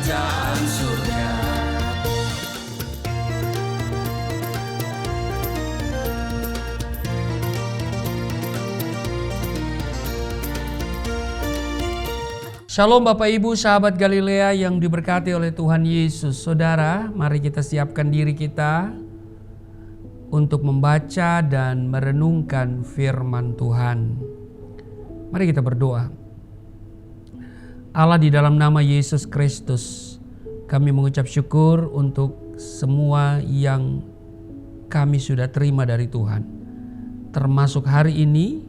kerajaan surga. Shalom Bapak Ibu sahabat Galilea yang diberkati oleh Tuhan Yesus. Saudara, mari kita siapkan diri kita untuk membaca dan merenungkan firman Tuhan. Mari kita berdoa. Allah, di dalam nama Yesus Kristus, kami mengucap syukur untuk semua yang kami sudah terima dari Tuhan. Termasuk hari ini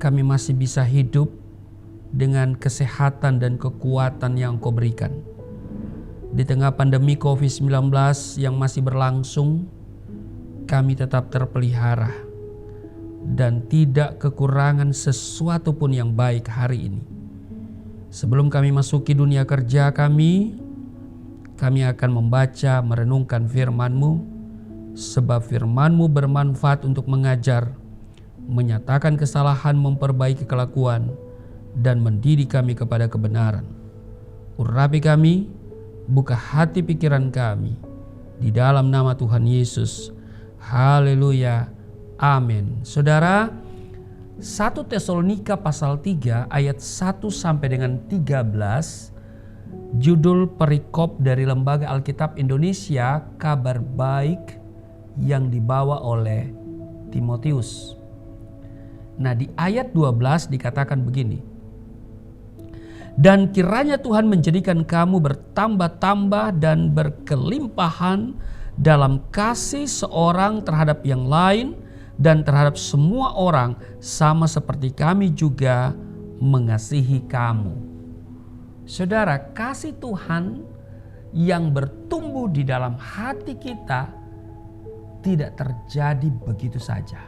kami masih bisa hidup dengan kesehatan dan kekuatan yang Engkau berikan. Di tengah pandemi COVID-19 yang masih berlangsung, kami tetap terpelihara dan tidak kekurangan sesuatu pun yang baik hari ini. Sebelum kami masuki dunia kerja kami akan membaca, merenungkan firman-Mu, sebab firman-Mu bermanfaat untuk mengajar, menyatakan kesalahan, memperbaiki kelakuan, dan mendidik kami kepada kebenaran. Urapi kami, buka hati pikiran kami, di dalam nama Tuhan Yesus. Haleluya, amin. Saudara, 1 Tesalonika pasal 3 ayat 1 sampai dengan 13, judul perikop dari Lembaga Alkitab Indonesia, kabar baik yang dibawa oleh Timotius. Nah, di ayat 12 dikatakan begini. Dan kiranya Tuhan menjadikan kamu bertambah-tambah dan berkelimpahan dalam kasih seorang terhadap yang lain dan terhadap semua orang, sama seperti kami juga mengasihi kamu. Saudara, kasih Tuhan yang bertumbuh di dalam hati kita tidak terjadi begitu saja.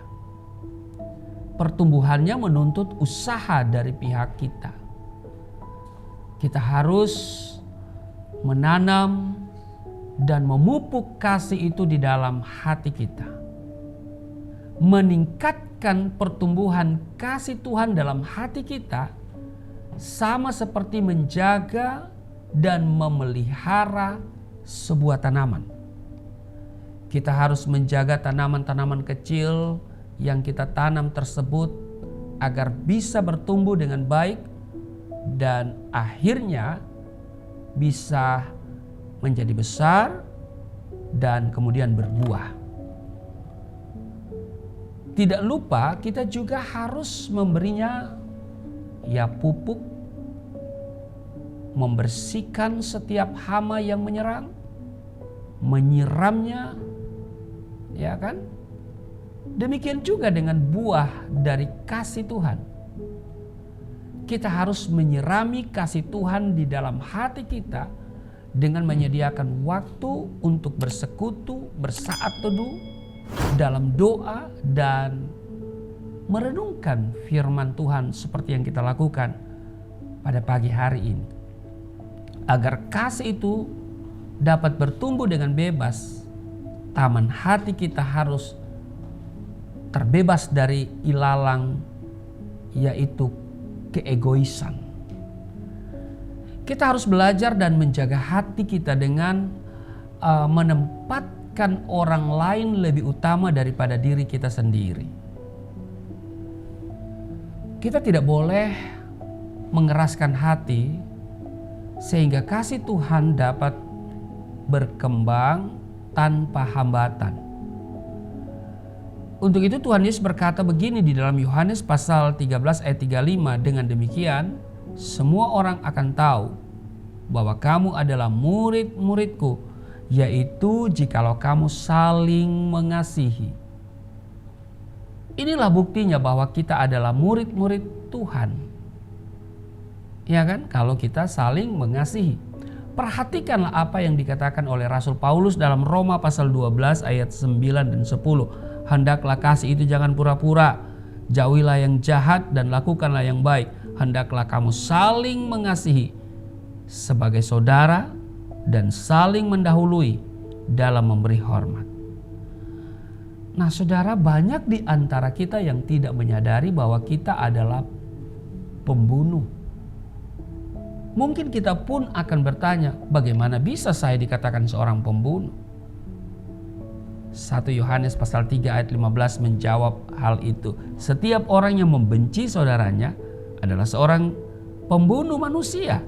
Pertumbuhannya menuntut usaha dari pihak kita. Kita harus menanam dan memupuk kasih itu di dalam hati kita. Meningkatkan pertumbuhan kasih Tuhan dalam hati kita sama seperti menjaga dan memelihara sebuah tanaman. Kita harus menjaga tanaman-tanaman kecil yang kita tanam tersebut agar bisa bertumbuh dengan baik dan akhirnya bisa menjadi besar dan kemudian berbuah. Tidak lupa kita juga harus memberinya pupuk, membersihkan setiap hama yang menyerang, menyiramnya, ya kan? Demikian juga dengan buah dari kasih Tuhan. Kita harus menyirami kasih Tuhan di dalam hati kita dengan menyediakan waktu untuk bersekutu, bersaat teduh, dalam doa, dan merenungkan firman Tuhan seperti yang kita lakukan pada pagi hari ini. Agar kasih itu dapat bertumbuh dengan bebas, taman hati kita harus terbebas dari ilalang, yaitu keegoisan. Kita harus belajar dan menjaga hati kita dengan menempatkan orang lain lebih utama daripada diri kita sendiri. Kita tidak boleh mengeraskan hati sehingga kasih Tuhan dapat berkembang tanpa hambatan. Untuk itu Tuhan Yesus berkata begini di dalam Yohanes pasal 13 ayat 35, dengan demikian semua orang akan tahu bahwa kamu adalah murid-muridku, yaitu jikalau kamu saling mengasihi. Inilah buktinya bahwa kita adalah murid-murid Tuhan. Ya kan? Kalau kita saling mengasihi. Perhatikanlah apa yang dikatakan oleh Rasul Paulus dalam Roma pasal 12 ayat 9 dan 10. Hendaklah kasih itu jangan pura-pura. Jauhilah yang jahat dan lakukanlah yang baik. Hendaklah kamu saling mengasihi sebagai saudara dan saling mendahului dalam memberi hormat. Nah, saudara, banyak di antara kita yang tidak menyadari bahwa kita adalah pembunuh. mungkin kita pun akan bertanya, bagaimana bisa saya dikatakan seorang pembunuh? 1 Yohanes pasal 3 ayat 15 menjawab hal itu. Setiap orang yang membenci saudaranya adalah seorang pembunuh manusia.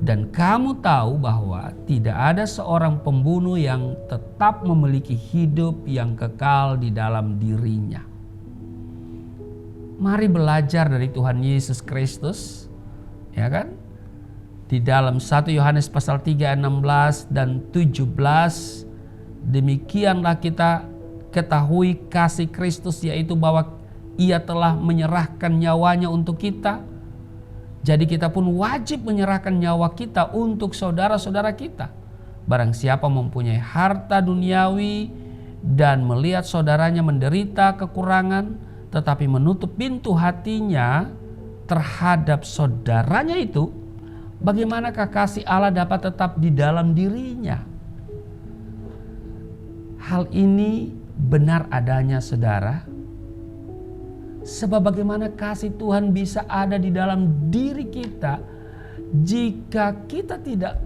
Dan kamu tahu bahwa tidak ada seorang pembunuh yang tetap memiliki hidup yang kekal di dalam dirinya. Mari belajar dari Tuhan Yesus Kristus, ya kan? Di dalam 1 Yohanes pasal 3 ayat 16 dan 17, demikianlah kita ketahui kasih Kristus, yaitu bahwa Ia telah menyerahkan nyawanya untuk kita. Jadi kita pun wajib menyerahkan nyawa kita untuk saudara-saudara kita. Barang siapa mempunyai harta duniawi dan melihat saudaranya menderita kekurangan, tetapi menutup pintu hatinya terhadap saudaranya itu, bagaimanakah kasih Allah dapat tetap di dalam dirinya? Hal ini benar adanya, saudara. Sebab bagaimana kasih Tuhan bisa ada di dalam diri kita jika kita tidak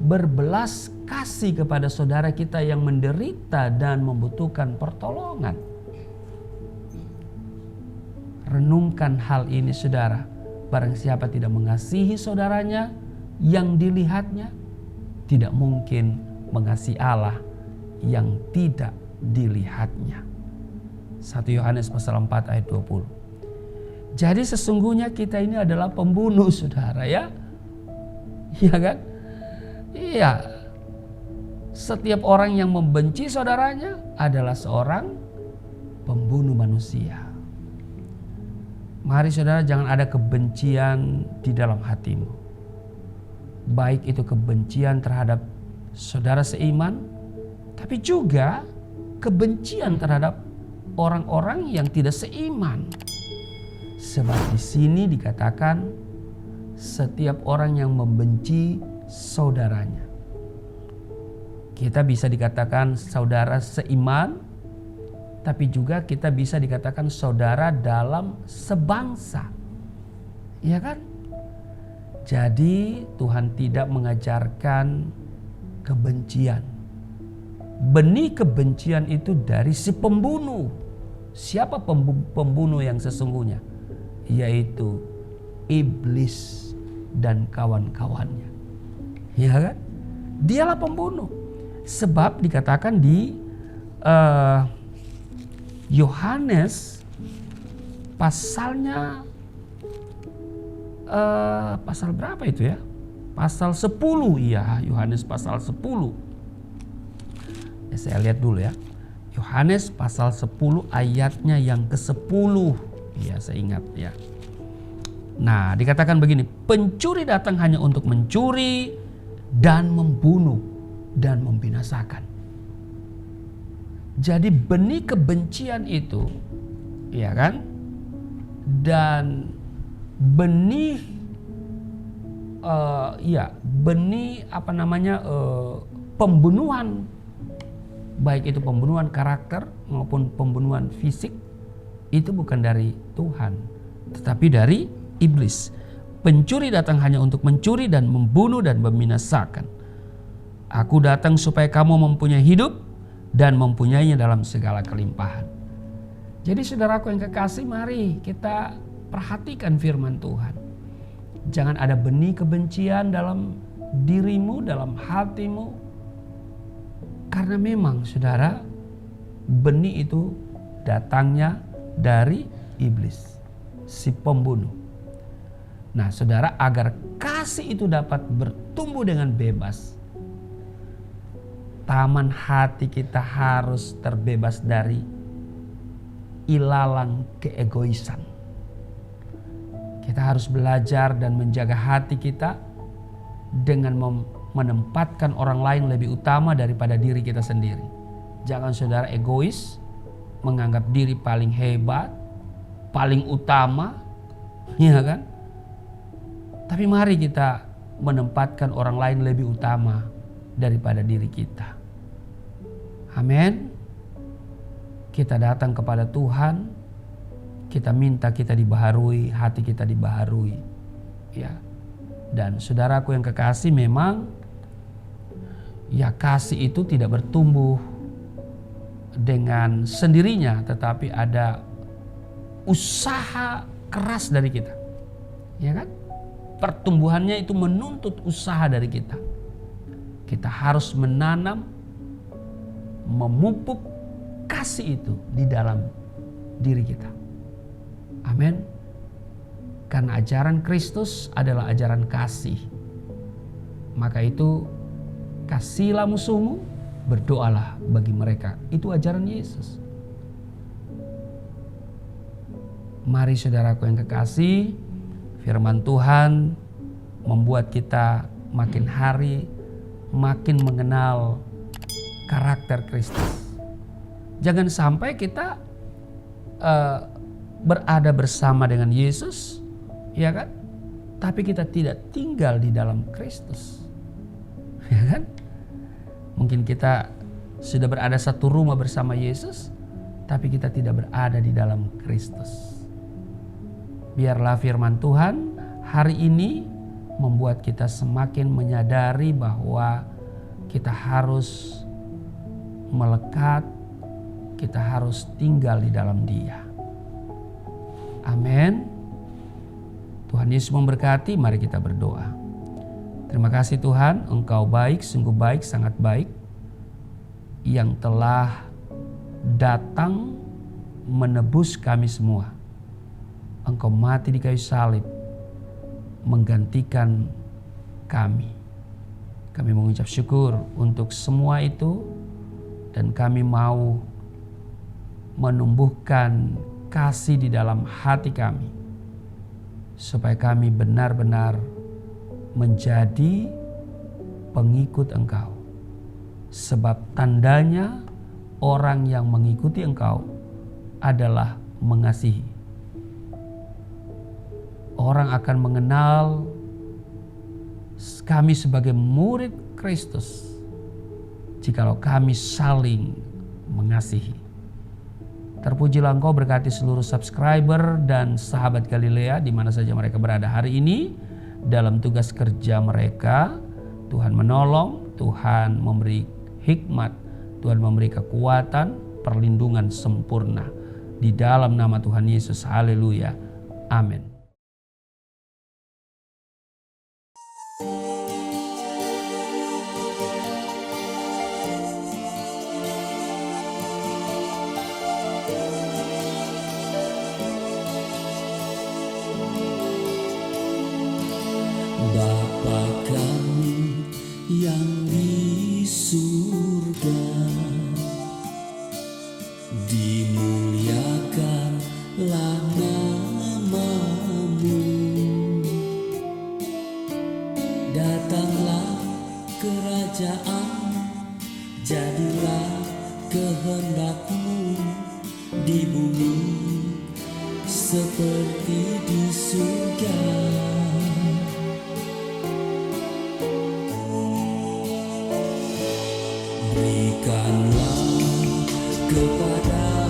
berbelas kasih kepada saudara kita yang menderita dan membutuhkan pertolongan. Renungkan hal ini, saudara. Barang siapa tidak mengasihi saudaranya yang dilihatnya, tidak mungkin mengasihi Allah yang tidak dilihatnya. 1 Yohanes pasal 4 ayat 20. Jadi sesungguhnya kita ini adalah pembunuh, saudara, ya. Iya kan? Iya. Setiap orang yang membenci saudaranya adalah seorang pembunuh manusia. Mari saudara, jangan ada kebencian di dalam hatimu. Baik itu kebencian terhadap saudara seiman, tapi juga kebencian terhadap orang-orang yang tidak seiman. Sebab di sini dikatakan setiap orang yang membenci saudaranya. Kita bisa dikatakan saudara seiman, tapi juga kita bisa dikatakan saudara dalam sebangsa. Iya kan? Jadi Tuhan tidak mengajarkan kebencian. Benih kebencian itu dari si pembunuh. Siapa pembunuh yang sesungguhnya? Yaitu iblis dan kawan-kawannya. Ya kan? Dialah pembunuh. Sebab dikatakan di Yohanes pasalnya pasal berapa itu ya? Pasal 10, ya, Yohanes pasal 10. Ya, saya lihat dulu ya. Yohanes pasal 10 ayatnya yang ke-10. Ya, saya ingat ya. Nah, dikatakan begini, pencuri datang hanya untuk mencuri dan membunuh dan membinasakan. Jadi benih kebencian itu, ya kan? Dan benih pembunuhan, baik itu pembunuhan karakter maupun pembunuhan fisik, itu bukan dari Tuhan, tetapi dari iblis. Pencuri datang hanya untuk mencuri dan membunuh dan membinasakan. Aku datang supaya kamu mempunyai hidup dan mempunyainya dalam segala kelimpahan. Jadi saudaraku yang kekasih, mari kita perhatikan firman Tuhan. Jangan ada benih kebencian dalam dirimu, dalam hatimu. Karena memang saudara, benih itu datangnya dari iblis, si pembunuh. Nah saudara, agar kasih itu dapat bertumbuh dengan bebas, taman hati kita harus terbebas dari ilalang keegoisan. Kita harus belajar dan menjaga hati kita dengan menempatkan orang lain lebih utama daripada diri kita sendiri. Jangan saudara egois, menganggap diri paling hebat, paling utama, ya kan? Tapi mari kita menempatkan orang lain lebih utama daripada diri kita. Amin. Kita datang kepada Tuhan, kita minta kita dibaharui, hati kita dibaharui. Ya. Dan saudaraku yang kekasih, memang ya kasih itu tidak bertumbuh dengan sendirinya, tetapi ada usaha keras dari kita. Ya kan? Pertumbuhannya itu menuntut usaha dari kita. Kita harus menanam, memupuk kasih itu di dalam diri kita. Amin. Karena ajaran Kristus adalah ajaran kasih. Maka itu kasihilah musuhmu, berdoalah bagi mereka. Itu ajaran Yesus. Mari saudaraku yang kekasih, firman Tuhan membuat kita makin hari makin mengenal karakter Kristus. Jangan sampai kita berada bersama dengan Yesus, ya kan? Tapi kita tidak tinggal di dalam Kristus, ya kan? Mungkin kita sudah berada satu rumah bersama Yesus, tapi kita tidak berada di dalam Kristus. Biarlah firman Tuhan hari ini membuat kita semakin menyadari bahwa kita harus melekat, kita harus tinggal di dalam Dia. Amin. Tuhan Yesus memberkati, mari kita berdoa. Terima kasih Tuhan, Engkau baik, sungguh baik, sangat baik, yang telah datang menebus kami semua. Engkau mati di kayu salib, menggantikan kami. Kami mengucap syukur untuk semua itu, dan kami mau menumbuhkan kasih di dalam hati kami, supaya kami benar-benar menjadi pengikut Engkau. Sebab tandanya orang yang mengikuti Engkau adalah mengasihi. Orang akan mengenal kami sebagai murid Kristus jikalau kami saling mengasihi. Terpujilah Engkau, berkati seluruh subscriber dan sahabat Galilea di mana saja mereka berada hari ini dalam tugas kerja mereka. Tuhan menolong, Tuhan memberi hikmat, Tuhan memberi kekuatan, perlindungan sempurna di dalam nama Tuhan Yesus. Haleluya. Amin. Bapa kami yang di surga, dimuliakanlah nama-Mu. Datanglah kerajaan, jadilah kehendak-Mu di bumi seperti di surga. Berikanlah kepada